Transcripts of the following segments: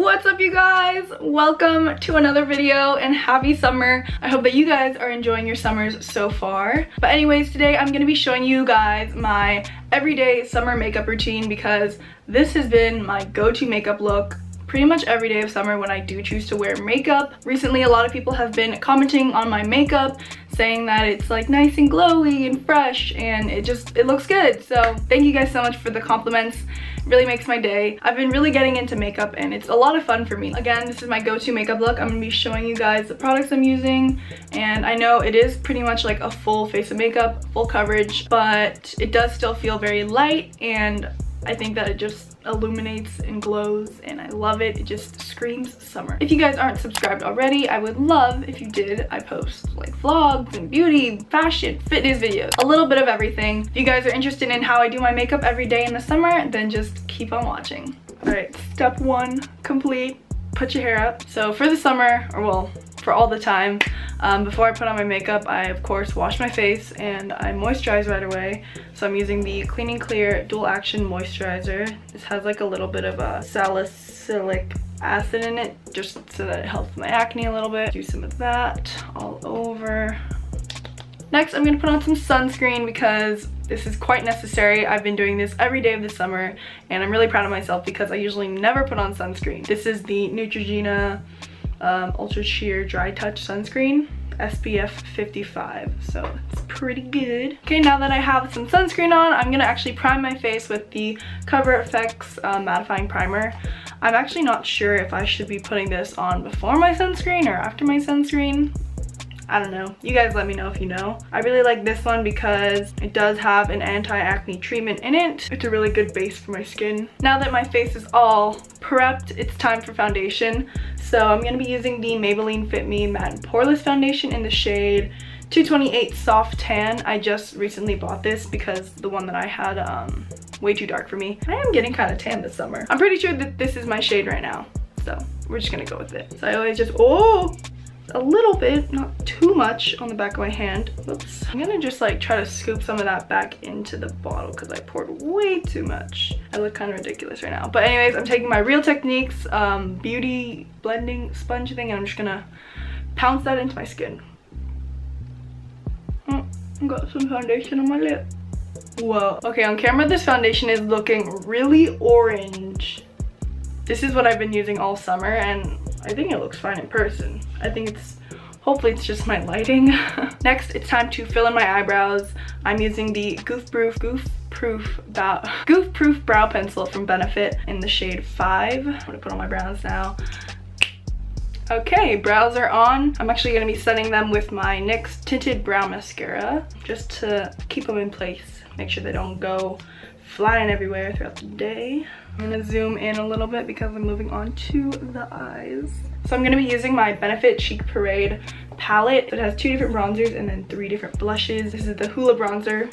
What's up, you guys? Welcome to another video and happy summer. I hope that you guys are enjoying your summers so far. But anyways, today I'm gonna be showing you guys my everyday summer makeup routine because this has been my go-to makeup look pretty much every day of summer when I do choose to wear makeup. Recently, a lot of people have been commenting on my makeup saying that it's like nice and glowy and fresh and it looks good. So thank you guys so much for the compliments. It really makes my day. I've been really getting into makeup and it's a lot of fun for me. Again, this is my go-to makeup look. I'm gonna be showing you guys the products I'm using, and I know it is pretty much like a full face of makeup, full coverage, but it does still feel very light, and I think that it just illuminates and glows and I love it. It just screams summer. If you guys aren't subscribed already, I would love if you did. I post like vlogs and beauty, fashion, fitness videos, a little bit of everything. If you guys are interested in how I do my makeup every day in the summer, then just keep on watching. All right, step one complete. Put your hair up. So for the summer, or well, for all the time, before I put on my makeup, I of course wash my face and I moisturize right away. So I'm using the Clean and Clear Dual Action Moisturizer. This has like a little bit of a salicylic acid in it, just so that it helps my acne a little bit. Do some of that all over. Next, I'm gonna put on some sunscreen because this is quite necessary. I've been doing this every day of the summer and I'm really proud of myself because I usually never put on sunscreen. This is the Neutrogena Ultra Sheer Dry Touch Sunscreen, SPF 55, so it's pretty good. Okay, now that I have some sunscreen on, I'm gonna actually prime my face with the Cover FX Mattifying Primer. I'm actually not sure if I should be putting this on before my sunscreen or after my sunscreen. I don't know. You guys let me know if you know. I really like this one because it does have an anti-acne treatment in it. It's a really good base for my skin. Now that my face is all prepped, it's time for foundation. So I'm going to be using the Maybelline Fit Me Matte and Poreless Foundation in the shade 228 Soft Tan. I just recently bought this because the one that I had way too dark for me. I am getting kind of tan this summer. I'm pretty sure that this is my shade right now. So we're just going to go with it. So I always just, a little bit, not too much on the back of my hand. Oops. I'm gonna just like try to scoop some of that back into the bottle because I poured way too much. I look kind of ridiculous right now. But anyways, I'm taking my Real Techniques beauty blending sponge thing and I'm just gonna pounce that into my skin. I got some foundation on my lip. Whoa. Okay, on camera this foundation is looking really orange. This is what I've been using all summer and I think it looks fine in person. I think hopefully it's just my lighting. Next, it's time to fill in my eyebrows. I'm using the Goof Proof Brow Pencil from Benefit in the shade 5. I'm gonna put on my brows now. Okay, brows are on. I'm actually gonna be setting them with my NYX Tinted Brow Mascara just to keep them in place. Make sure they don't go flying everywhere throughout the day. I'm gonna zoom in a little bit because I'm moving on to the eyes. So I'm gonna be using my Benefit Cheek Parade palette. It has 2 different bronzers and then 3 different blushes. This is the Hula bronzer.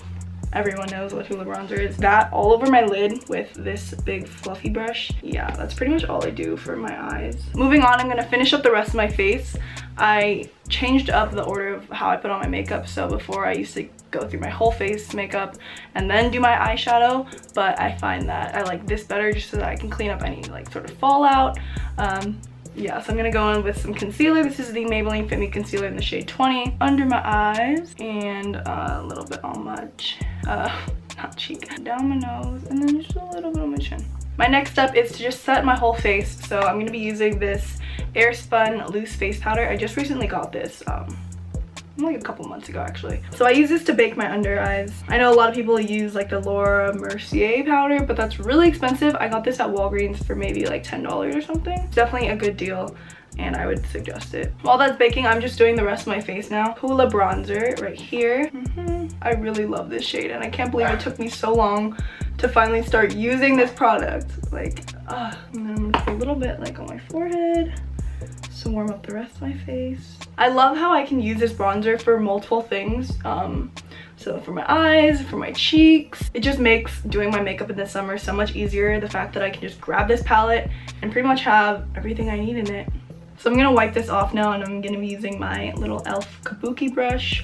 Everyone knows what Hula bronzer is. That all over my lid with this big fluffy brush. Yeah, that's pretty much all I do for my eyes. Moving on, I'm gonna finish up the rest of my face. I changed up the order of how I put on my makeup. So before I used to go through my whole face makeup and then do my eyeshadow, but I find that I like this better just so that I can clean up any like sort of fallout. Yeah, so I'm gonna go in with some concealer. This is the Maybelline Fit Me Concealer in the shade 20 under my eyes and a little bit on my not cheek, down my nose, and then just a little bit on my chin. My next step is to just set my whole face. So I'm gonna be using this Airspun loose face powder. I just recently got this like a couple months ago actually. So I use this to bake my under eyes. I know a lot of people use like the Laura Mercier powder, but that's really expensive. I got this at Walgreens for maybe like $10 or something. It's definitely a good deal and I would suggest it. While that's baking, I'm just doing the rest of my face now. Hula bronzer right here. I really love this shade and I can't believe it took me so long to finally start using this product. Like, and then I'm gonna put a little bit like on my forehead to warm up the rest of my face. I love how I can use this bronzer for multiple things. So for my eyes, for my cheeks, it just makes doing my makeup in the summer so much easier. The fact that I can just grab this palette and pretty much have everything I need in it. So I'm gonna wipe this off now and I'm gonna be using my little e.l.f. kabuki brush.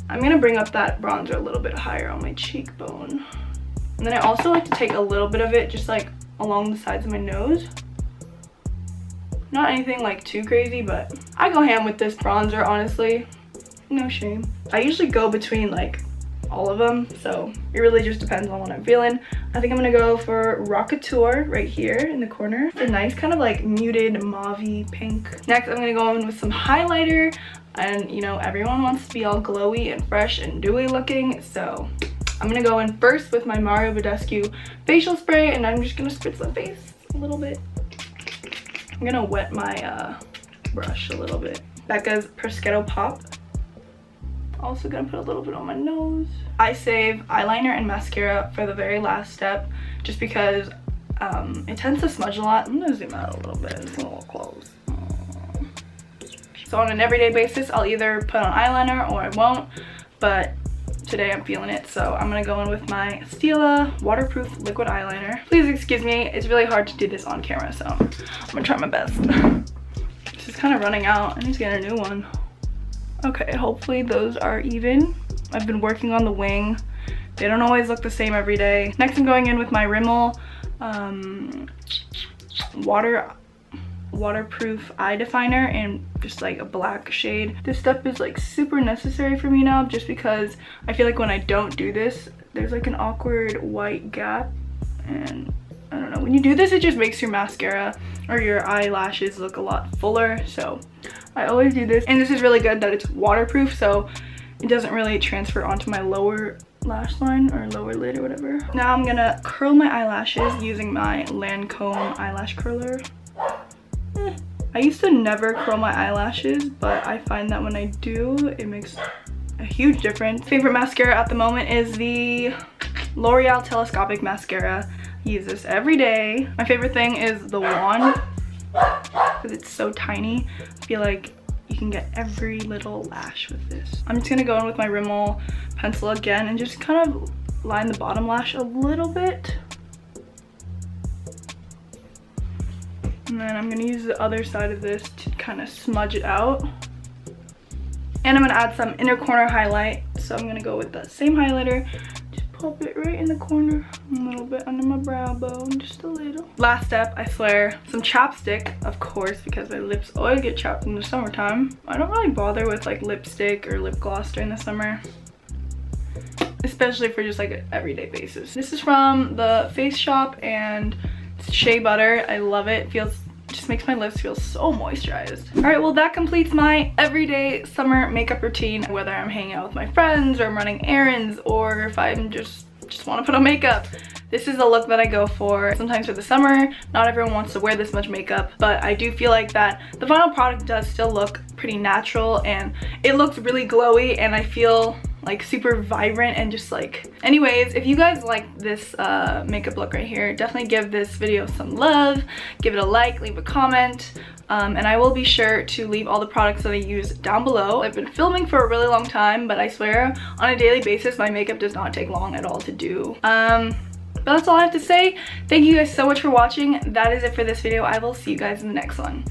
I'm gonna bring up that bronzer a little bit higher on my cheekbone. And then I also like to take a little bit of it just like along the sides of my nose. Not anything like too crazy, but I go ham with this bronzer, honestly. No shame. I usually go between like all of them, so it really just depends on what I'm feeling. I think I'm gonna go for Rockateur right here in the corner. It's a nice kind of like muted mauve-y pink. Next, I'm gonna go in with some highlighter, and you know, everyone wants to be all glowy and fresh and dewy looking, so I'm gonna go in first with my Badescu facial spray, and I'm just gonna spritz the face a little bit. I'm gonna wet my brush a little bit. Becca's Proscetto Pop. Also gonna put a little bit on my nose. I save eyeliner and mascara for the very last step, just because it tends to smudge a lot. I'm gonna zoom out a little bit. It's a little close. So on an everyday basis, I'll either put on eyeliner or I won't, but today I'm feeling it, so I'm gonna go in with my Stila waterproof liquid eyeliner. Please excuse me, it's really hard to do this on camera, so I'm gonna try my best. This is kind of running out. I need to get a new one. Okay, hopefully those are even. I've been working on the wing. They don't always look the same every day. Next, I'm going in with my Rimmel waterproof eye definer in just like a black shade. This step is like super necessary for me now, just because I feel like when I don't do this, there's like an awkward white gap, and I don't know, when you do this, it just makes your mascara or your eyelashes look a lot fuller, so I always do this. And this is really good that it's waterproof, so it doesn't really transfer onto my lower lash line or lower lid or whatever. Now I'm gonna curl my eyelashes using my Lancome eyelash curler. I used to never curl my eyelashes, but I find that when I do, it makes a huge difference. Favorite mascara at the moment is the L'Oreal Telescopic Mascara. I use this every day. My favorite thing is the wand, because it's so tiny. I feel like you can get every little lash with this. I'm just gonna go in with my Rimmel pencil again and just kind of line the bottom lash a little bit. And then I'm gonna use the other side of this to kind of smudge it out. And I'm gonna add some inner corner highlight. So I'm gonna go with the same highlighter, just pop it right in the corner, a little bit under my brow bone, just a little. Last step, I swear, some chapstick, of course, because my lips always get chapped in the summertime. I don't really bother with like lipstick or lip gloss during the summer, especially for just like an everyday basis. This is from the Face Shop and it's shea butter. I love it. Just makes my lips feel so moisturized. All right, well, that completes my everyday summer makeup routine, whether I'm hanging out with my friends or I'm running errands or if I'm just want to put on makeup. This is a look that I go for. Sometimes for the summer, not everyone wants to wear this much makeup, but I do feel like that the final product does still look pretty natural and it looks really glowy, and I feel like super vibrant and just like, anyways, if you guys like this makeup look right here, definitely give this video some love, give it a like, leave a comment, and I will be sure to leave all the products that I use down below. I've been filming for a really long time, but I swear on a daily basis my makeup does not take long at all to do. But that's all I have to say. Thank you guys so much for watching. That is it for this video. I will see you guys in the next one.